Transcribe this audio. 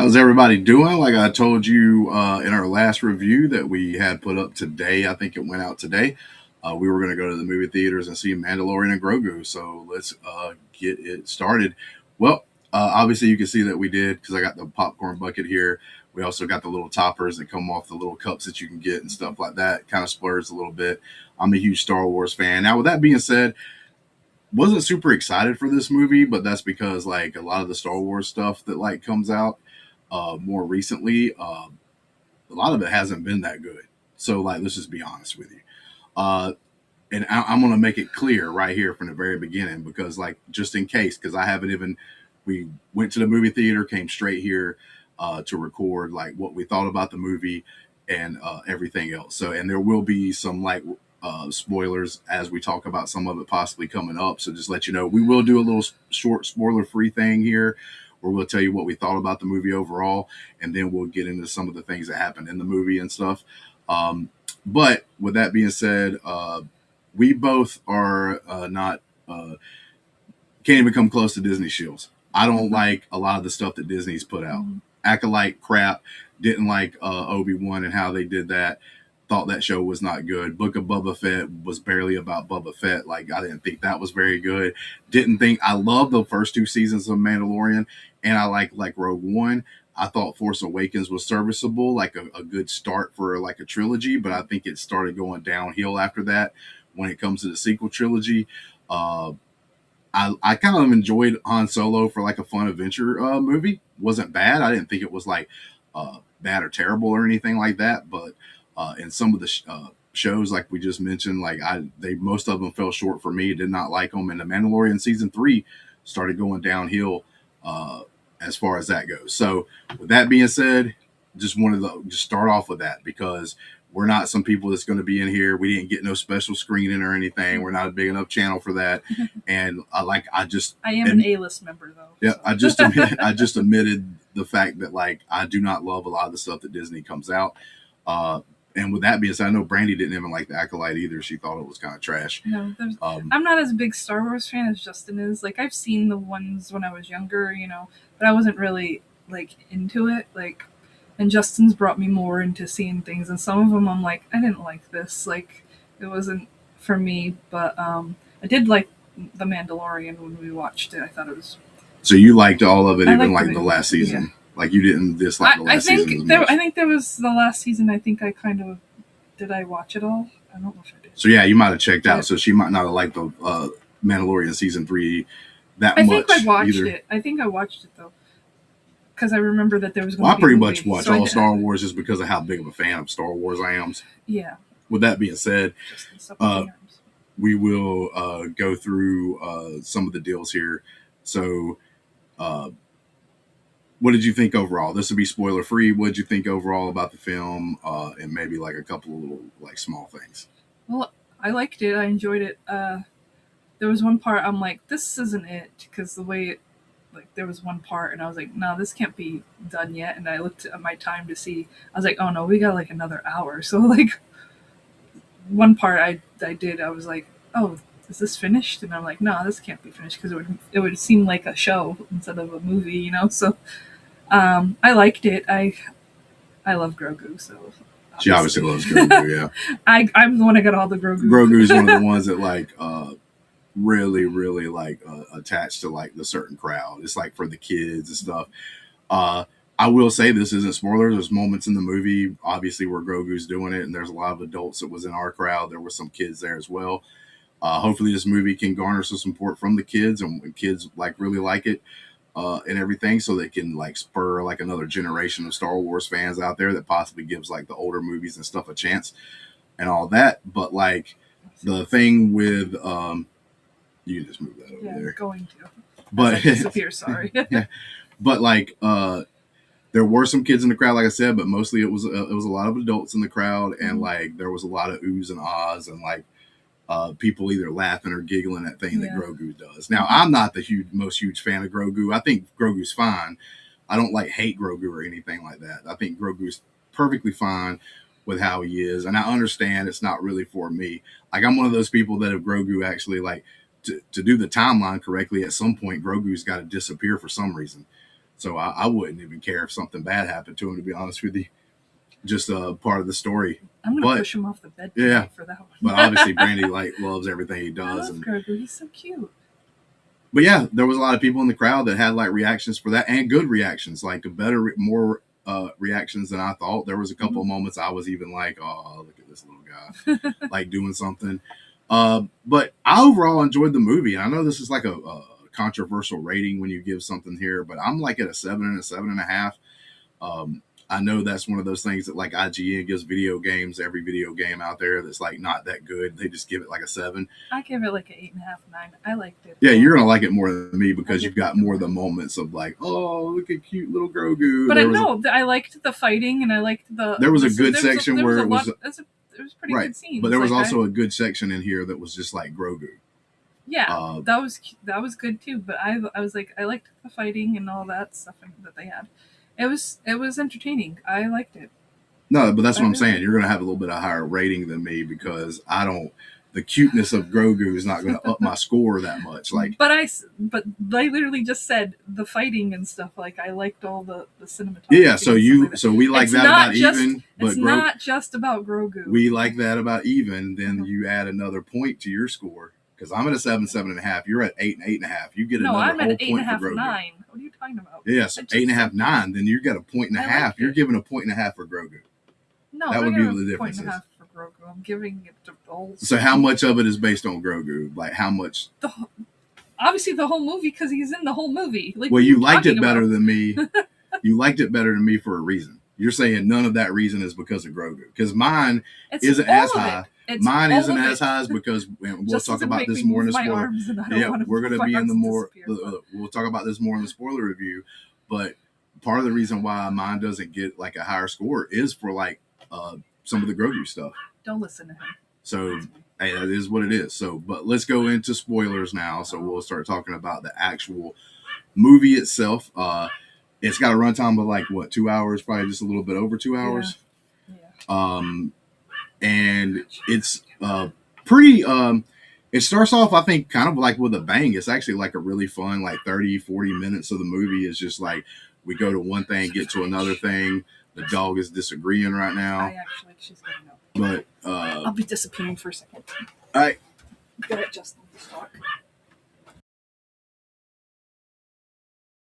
How's everybody doing? Like I told you in our last review that we had put up today, I think it went out today. We were going to go to the movie theaters and see Mandalorian and Grogu. So let's get it started. Well, obviously you can see that we did because I got the popcorn bucket here. We also got the little toppers that come off the little cups that you can get and stuff like that. Kind of splurs a little bit. I'm a huge Star Wars fan. Now, with that being said, wasn't super excited for this movie, but that's because like a lot of the Star Wars stuff that like comes out more recently, a lot of it hasn't been that good. So like, let's just be honest with you. Uh, and I'm going to make it clear right here from the very beginning because like just in case, because I haven't even we went to the movie theater, came straight here to record like what we thought about the movie and everything else. So and there will be some like spoilers as we talk about some of it possibly coming up. So just let you know, we will do a little short spoiler free thing here where we'll tell you what we thought about the movie overall, and then we'll get into some of the things that happened in the movie and stuff. But with that being said, we both are not can't even come close to Disney shills. I don't like a lot of the stuff that Disney's put out. Acolyte crap. Didn't like Obi-Wan and how they did that. Thought that show was not good. Book of Boba Fett was barely about Boba Fett. Like I didn't think that was very good. Didn't think I loved the first two seasons of Mandalorian, and I like Rogue One. I thought Force Awakens was serviceable, like a good start for like a trilogy, but I think it started going downhill after that when it comes to the sequel trilogy. I kind of enjoyed Han Solo for like a fun adventure movie. Wasn't bad. I didn't think it was like bad or terrible or anything like that. But in some of the shows, like we just mentioned, like most of them fell short for me. Did not like them. And the Mandalorian season 3 started going downhill as far as that goes. So with that being said, just wanted to just start off with that because we're not some people that's going to be in here. We didn't get no special screening or anything. We're not a big enough channel for that. And I am an A-list member though. Yeah, so. I just admitted the fact that like I do not love a lot of the stuff that Disney comes out. And with that being said, I know Brandi didn't even like the Acolyte either. She thought it was kind of trash. No, I'm not as big Star Wars fan as Justin is. Like I've seen the ones when I was younger, but I wasn't really like into it. Like, and Justin's brought me more into seeing things, and some of them I'm like, I didn't like this. Like, it wasn't for me. But I did like The Mandalorian when we watched it. I thought it was. So you liked all of it, even like the last season. Yeah. Like you didn't dislike the last season. I think there was the last season. I think I kind of did. I watch it all? I don't know if I did. So yeah, you might have checked out. Yeah. So she might not have liked the Mandalorian season 3 that much. I think I watched it. I think I watched it though, because I remember that there was. Well, I pretty much watch all Star Wars just because of how big of a fan of Star Wars I am. Yeah. With that being said, we will go through some of the deals here. So. What did you think overall? This would be spoiler free. What did you think overall about the film, and maybe like a couple of little like small things? Well, I liked it. I enjoyed it. There was one part I'm like, this isn't it, because the way it, like, there was one part and I was like, no, this can't be done yet. And I looked at my time to see. I was like, oh no, we got like another hour. So like, one part I was like, oh, is this finished? And I'm like, no, this can't be finished because it would seem like a show instead of a movie, So I liked it. I love Grogu, so she obviously loves Grogu. Yeah, I'm the one that got all the Grogu. Grogu is one of the ones that like really like attached to like the certain crowd. It's like for the kids and stuff. I will say this isn't spoilers. There's moments in the movie, obviously, where Grogu's doing it, and there's a lot of adults that was in our crowd. There were some kids there as well. Hopefully this movie can garner some support from the kids, and kids like really like it and everything, so they can like spur like another generation of Star Wars fans out there that possibly gives like the older movies and stuff a chance and all that. But like the thing with you can just move that over there. Going to. But disappear, sorry. Yeah. But like there were some kids in the crowd, like I said, but mostly it was a lot of adults in the crowd, and like there was a lot of oohs and ahs and like people either laughing or giggling at things that Grogu does. Now, I'm not the most huge fan of Grogu. I think Grogu's fine. I don't like hate Grogu or anything like that. I think Grogu's perfectly fine with how he is, and I understand it's not really for me. Like I'm one of those people that if Grogu actually like to do the timeline correctly, at some point Grogu's got to disappear for some reason. So I wouldn't even care if something bad happened to him, to be honest with you. Just a part of the story. I'm gonna push him off the bed for that one. But obviously Brandi loves everything he does. I love Grogu. He's so cute. But yeah, there was a lot of people in the crowd that had like reactions for that, and good reactions, like more reactions than I thought. There was a couple of moments I was even like, oh, look at this little guy, like doing something. But I overall enjoyed the movie. And I know this is like a controversial rating when you give something here, but I'm like at a 7 and a 7.5. I know that's one of those things that like IGN gives video games, every video game out there that's like not that good. They just give it like a 7. I give it like an 8.5, 9. I liked it. Yeah, you're gonna like it more than me because you've got more of the moments of like, oh, look at cute little Grogu. But I liked the fighting, and I liked the. There was a good section where it was. There was pretty good scenes. But there was also a good section in here that was just like Grogu. Yeah, that was good too. But I was like, I liked the fighting and all that stuff that they had. It was entertaining. I liked it. No, but that's what I'm saying. You're going to have a little bit of higher rating than me because the cuteness of Grogu is not going to up my score that much. Like, but I literally just said the fighting and stuff. Like I liked all the cinematography. Yeah, so we like that about even. But it's not just about Grogu. We like that about even. Then you add another point to your score. Because I'm at a 7, 7.5. You're at 8 and 8.5. You get another I'm whole at 8.5, 9. What are you talking about? Yeah, so 8.5, 9. Then you got a 1.5. You're giving a 1.5 for Grogu. No, that would be the difference. 1.5 for Grogu. I'm giving it to the whole. So how much of it is based on Grogu? Like how much? Obviously the whole movie because he's in the whole movie. Like, well, you liked it better than me. You liked it better than me for a reason. You're saying none of that reason is because of Grogu. Because mine isn't as high. Mine isn't as high as because we'll talk about this more in the spoiler. Yeah, we're going to be in the more. We'll talk about this more in the spoiler review. But part of the reason why mine doesn't get like a higher score is for like some of the Grogu stuff. Don't listen to him. So hey, that is what it is. So, but let's go into spoilers now. So we'll start talking about the actual movie itself. It's got a runtime of like what 2 hours, probably just a little bit over 2 hours. Yeah. And it's pretty it starts off I think kind of like with a bang. It's actually like a really fun like 30-40 minutes of the movie is just like we go to one thing, get to another thing. The dog is disagreeing right now. She's getting up. But I'll be disappearing for a second. All right. Go ahead, Justin. Talk.